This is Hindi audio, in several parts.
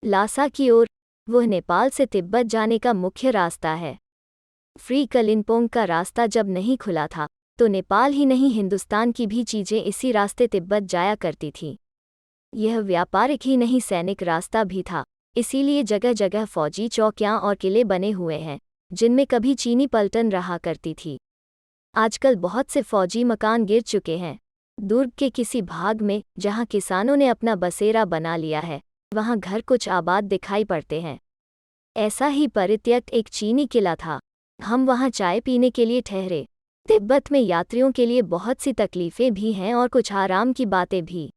लासा की ओर। वह नेपाल से तिब्बत जाने का मुख्य रास्ता है। फ्री कलिम्पोंग का रास्ता जब नहीं खुला था तो नेपाल ही नहीं हिंदुस्तान की भी चीजें इसी रास्ते तिब्बत जाया करती थीं। यह व्यापारिक ही नहीं सैनिक रास्ता भी था, इसीलिए जगह जगह फौजी चौकियां और किले बने हुए हैं जिनमें कभी चीनी पलटन रहा करती थी। आजकल बहुत से फौजी मकान गिर चुके हैं। दुर्ग के किसी भाग में जहां किसानों ने अपना बसेरा बना लिया है, वहां घर कुछ आबाद दिखाई पड़ते हैं। ऐसा ही परित्यक्त एक चीनी किला था। हम वहां चाय पीने के लिए ठहरे। तिब्बत में यात्रियों के लिए बहुत सी तकलीफें भी हैं और कुछ आराम की बातें भी।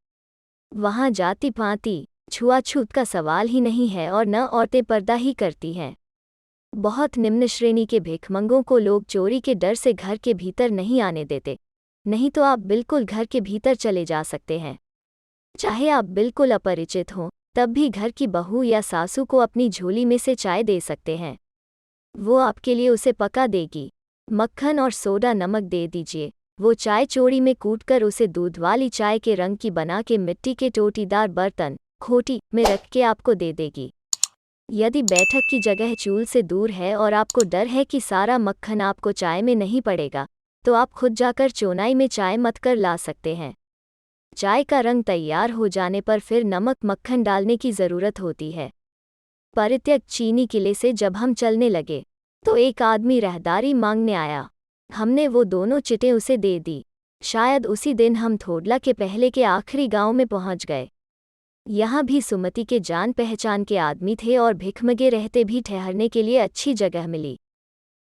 वहां जाति पाति छुआछूत का सवाल ही नहीं है और न औरतें पर्दा ही करती हैं। बहुत निम्न श्रेणी के भिखमंगों को लोग चोरी के डर से घर के भीतर नहीं आने देते, नहीं तो आप बिल्कुल घर के भीतर चले जा सकते हैं। चाहे आप बिल्कुल अपरिचित हों, तब भी घर की बहू या सासू को अपनी झोली में से चाय दे सकते हैं। वो आपके लिए उसे पका देगी। मक्खन और सोडा नमक दे दीजिए, वो चाय चोरी में कूटकर उसे दूध वाली चाय के रंग की बना के मिट्टी के टोटीदार बर्तन खोटी में रख के आपको दे देगी। यदि बैठक की जगह चूल्हे से दूर है और आपको डर है कि सारा मक्खन आपको चाय में नहीं पड़ेगा, तो आप खुद जाकर चोनाई में चाय मत कर ला सकते हैं। चाय का रंग तैयार हो जाने पर फिर नमक मक्खन डालने की ज़रूरत होती है। परित्यक्त चीनी किले से जब हम चलने लगे तो एक आदमी रहदारी मांगने आया। हमने वो दोनों चिटें उसे दे दी। शायद उसी दिन हम थोडला के पहले के आखिरी गांव में पहुंच गए। यहाँ भी सुमति के जान पहचान के आदमी थे और भिखमगे रहते भी ठहरने के लिए अच्छी जगह मिली।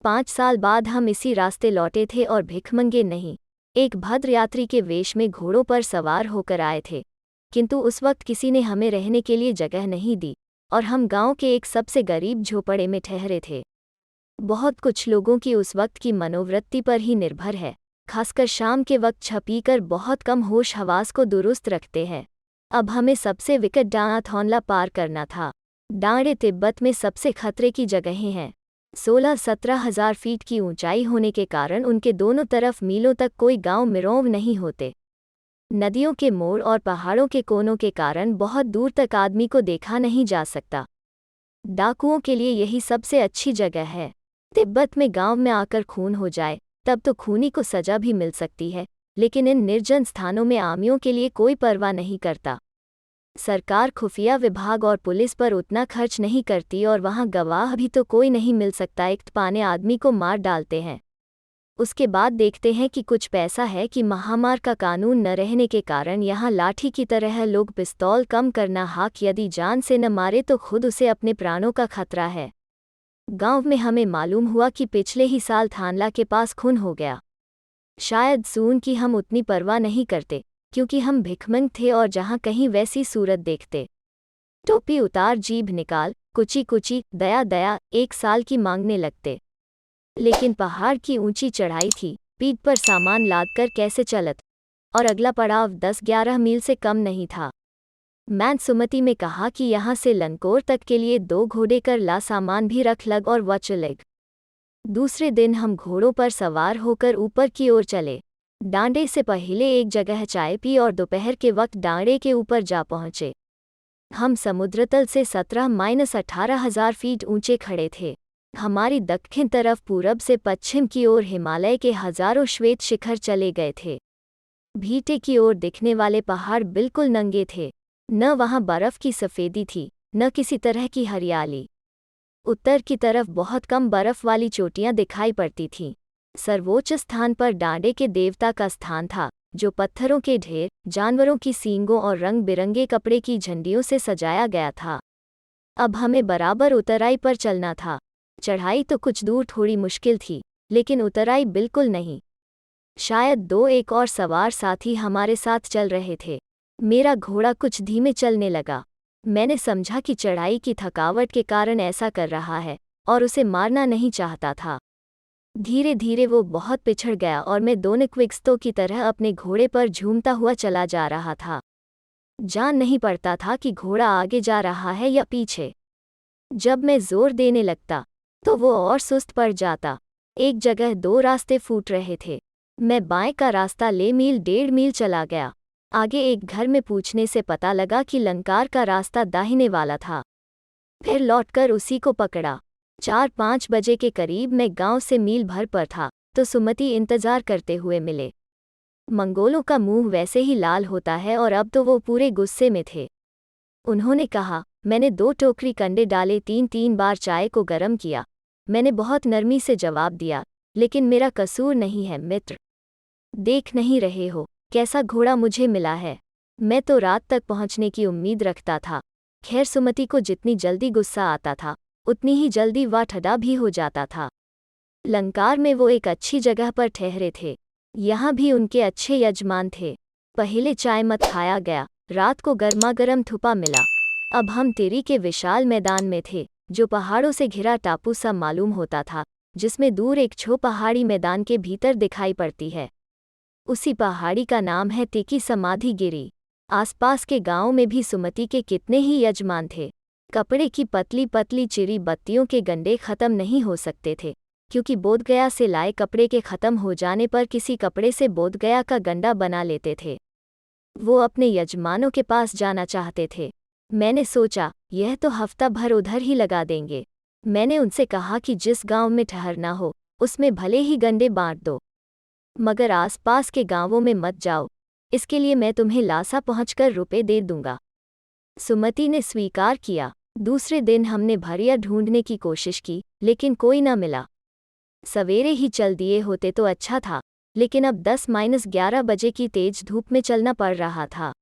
5 साल बाद हम इसी रास्ते लौटे थे और भिखमंगे नहीं, एक भद्र यात्री के वेश में घोड़ों पर सवार होकर आए थे, किंतु उस वक्त किसी ने हमें रहने के लिए जगह नहीं दी और हम गांव के एक सबसे गरीब झोपड़े में ठहरे थे। बहुत कुछ लोगों की उस वक्त की मनोवृत्ति पर ही निर्भर है, खासकर शाम के वक्त छपीकर बहुत कम होश हवास को दुरुस्त रखते हैं। अब हमें सबसे विकट डांगा थौनला पार करना था। डांडे तिब्बत में सबसे खतरे की जगहें हैं। 16-17 हजार फीट की ऊंचाई होने के कारण उनके दोनों तरफ मीलों तक कोई गांव मिरोव नहीं होते। नदियों के मोड़ और पहाड़ों के कोनों के कारण बहुत दूर तक आदमी को देखा नहीं जा सकता। डाकुओं के लिए यही सबसे अच्छी जगह है। तिब्बत में गांव में आकर खून हो जाए तब तो खूनी को सजा भी मिल सकती है, लेकिन इन निर्जन स्थानों में आमियों के लिए कोई परवाह नहीं करता। सरकार खुफिया विभाग और पुलिस पर उतना खर्च नहीं करती और वहां गवाह भी तो कोई नहीं मिल सकता। एक पाने आदमी को मार डालते हैं, उसके बाद देखते हैं कि कुछ पैसा है कि महामार का कानून न रहने के कारण यहाँ लाठी की तरह लोग पिस्तौल कम करना हाक यदि जान से न मारे तो खुद उसे अपने प्राणों का खतरा है। गांव में हमें मालूम हुआ कि पिछले ही साल थानला के पास खून हो गया। शायद सून की हम उतनी परवाह नहीं करते क्योंकि हम भिखमंग थे और जहां कहीं वैसी सूरत देखते, टोपी उतार जीभ निकाल कुची कुची दया दया 1 साल की मांगने लगते। लेकिन पहाड़ की ऊंची चढ़ाई थी, पीठ पर सामान लादकर कैसे चलत, और अगला पड़ाव 10-11 मील से कम नहीं था। मैंने सुमति में कहा कि यहाँ से लंकोर तक के लिए 2 घोड़े कर ला, सामान भी रख लग और वह चलेग। दूसरे दिन हम घोड़ों पर सवार होकर ऊपर की ओर चले। डांडे से पहले एक जगह चाय पी और दोपहर के वक्त डांडे के ऊपर जा पहुंचे। हम समुद्रतल से 17-18 हजार फीट ऊंचे खड़े थे। हमारी दक्षिण तरफ पूरब से पश्चिम की ओर हिमालय के हजारों श्वेत शिखर चले गए थे। भीटे की ओर दिखने वाले पहाड़ बिल्कुल नंगे थे, न वहां बर्फ की सफ़ेदी थी न किसी तरह की हरियाली। उत्तर की तरफ बहुत कम बर्फ वाली चोटियां दिखाई पड़ती थीं। सर्वोच्च स्थान पर डांडे के देवता का स्थान था, जो पत्थरों के ढेर, जानवरों की सींगों और रंग बिरंगे कपड़े की झंडियों से सजाया गया था। अब हमें बराबर उतराई पर चलना था। चढ़ाई तो कुछ दूर थोड़ी मुश्किल थी, लेकिन उतराई बिल्कुल नहीं। शायद 2-1 और सवार साथी हमारे साथ चल रहे थे। मेरा घोड़ा कुछ धीमे चलने लगा। मैंने समझा कि चढ़ाई की थकावट के कारण ऐसा कर रहा है और उसे मारना नहीं चाहता था। धीरे धीरे वो बहुत पिछड़ गया और मैं दोनों क्विक्स्तों की तरह अपने घोड़े पर झूमता हुआ चला जा रहा था। जान नहीं पड़ता था कि घोड़ा आगे जा रहा है या पीछे। जब मैं जोर देने लगता तो वो और सुस्त पड़ जाता। एक जगह 2 रास्ते फूट रहे थे। मैं बाएं का रास्ता ले 1.5 मील चला गया। आगे एक घर में पूछने से पता लगा कि लंकार का रास्ता दाहिने वाला था। फिर लौटकर उसी को पकड़ा। 4-5 बजे के करीब मैं गांव से मील भर पर था तो सुमति इंतजार करते हुए मिले। मंगोलों का मुंह वैसे ही लाल होता है और अब तो वो पूरे गुस्से में थे। उन्होंने कहा, मैंने 2 टोकरी कंडे डाले, 3-3 बार चाय को गर्म किया। मैंने बहुत नरमी से जवाब दिया, लेकिन मेरा कसूर नहीं है मित्र। देख नहीं रहे हो कैसा घोड़ा मुझे मिला है? मैं तो रात तक पहुंचने की उम्मीद रखता था। खैर सुमति को जितनी जल्दी गुस्सा आता था उतनी ही जल्दी वह ठंडा भी हो जाता था। लंकार में वो एक अच्छी जगह पर ठहरे थे। यहाँ भी उनके अच्छे यजमान थे। पहले चाय मत खाया गया, रात को गर्मागर्म थुपा मिला। अब हम तिरी के विशाल मैदान में थे जो पहाड़ों से घिरा टापू सा मालूम होता था, जिसमें दूर एक छो पहाड़ी मैदान के भीतर दिखाई पड़ती है। उसी पहाड़ी का नाम है तिकी समाधि गिरी। आसपास के गांवों में भी सुमति के कितने ही यजमान थे। कपड़े की पतली पतली चिरी बत्तियों के गंडे खत्म नहीं हो सकते थे, क्योंकि बोधगया से लाए कपड़े के खत्म हो जाने पर किसी कपड़े से बोधगया का गंडा बना लेते थे। वो अपने यजमानों के पास जाना चाहते थे। मैंने सोचा यह तो हफ्ता भर उधर ही लगा देंगे। मैंने उनसे कहा कि जिस गांव में ठहरना हो उसमें भले ही गंडे बांट दो, मगर आसपास के गांवों में मत जाओ, इसके लिए मैं तुम्हें लासा पहुंचकर रुपए दे दूंगा। सुमति ने स्वीकार किया। दूसरे दिन हमने भरिया ढूंढने की कोशिश की, लेकिन कोई न मिला। सवेरे ही चल दिए होते तो अच्छा था, लेकिन अब 10-11 बजे की तेज धूप में चलना पड़ रहा था।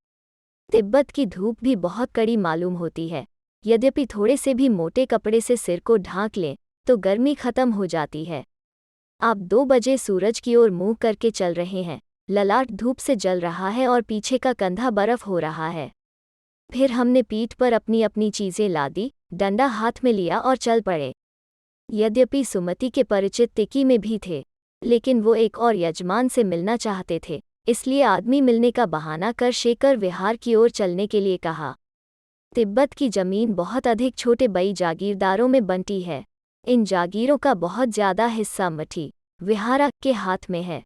तिब्बत की धूप भी बहुत कड़ी मालूम होती है। यद्यपि थोड़े से भी मोटे कपड़े से सिर को ढांक लें तो गर्मी खत्म हो जाती है। आप 2 बजे सूरज की ओर मुंह करके चल रहे हैं। ललाट धूप से जल रहा है और पीछे का कंधा बर्फ हो रहा है। फिर हमने पीठ पर अपनी अपनी चीजें लादी, डंडा हाथ में लिया और चल पड़े। यद्यपि सुमति के परिचित तिकी में भी थे, लेकिन वो एक और यजमान से मिलना चाहते थे, इसलिए आदमी मिलने का बहाना कर शेखर विहार की ओर चलने के लिए कहा। तिब्बत की जमीन बहुत अधिक छोटे बड़ी जागीरदारों में बंटी है। इन जागीरों का बहुत ज्यादा हिस्सा मठी विहारा के हाथ में है।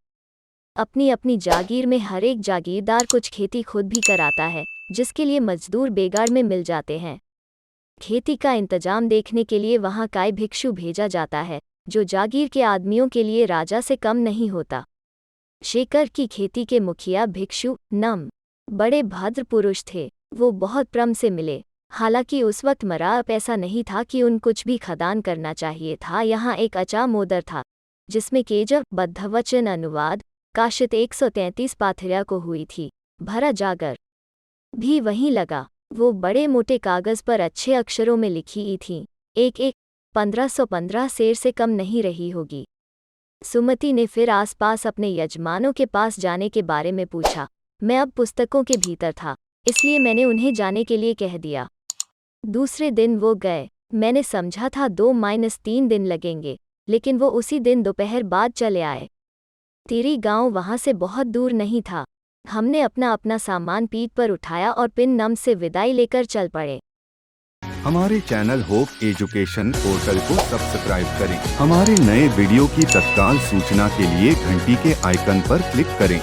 अपनी अपनी जागीर में हर एक जागीरदार कुछ खेती खुद भी कराता है, जिसके लिए मजदूर बेगार में मिल जाते हैं। खेती का इंतजाम देखने के लिए वहां काय भिक्षु भेजा जाता है, जो जागीर के आदमियों के लिए राजा से कम नहीं होता। शेखर की खेती के मुखिया भिक्षु नम बड़े भद्र पुरुष थे। वो बहुत प्रम से मिले। हालांकि उस वक्त मराप ऐसा नहीं था कि उन कुछ भी खदान करना चाहिए था। यहाँ एक अचा मोदर था जिसमें केजव बद्धवचन अनुवाद काशित 133 पाथरिया को हुई थी। भरा जागर भी वहीं लगा। वो बड़े मोटे कागज पर अच्छे अक्षरों में लिखी ही थी। एक 1515 सेर से कम नहीं रही होगी। सुमति ने फिर आसपास अपने यजमानों के पास जाने के बारे में पूछा। मैं अब पुस्तकों के भीतर था, इसलिए मैंने उन्हें जाने के लिए कह दिया। दूसरे दिन वो गए। मैंने समझा था 2-3 दिन लगेंगे, लेकिन वो उसी दिन दोपहर बाद चले आए। तिरी गांव वहां से बहुत दूर नहीं था। हमने अपना अपना सामान पीठ पर उठाया और पिन नम से विदाई लेकर चल पड़े। हमारे चैनल होप एजुकेशन पोर्टल को सब्सक्राइब करें। हमारे नए वीडियो की तत्काल सूचना के लिए घंटी के आइकन पर क्लिक करें।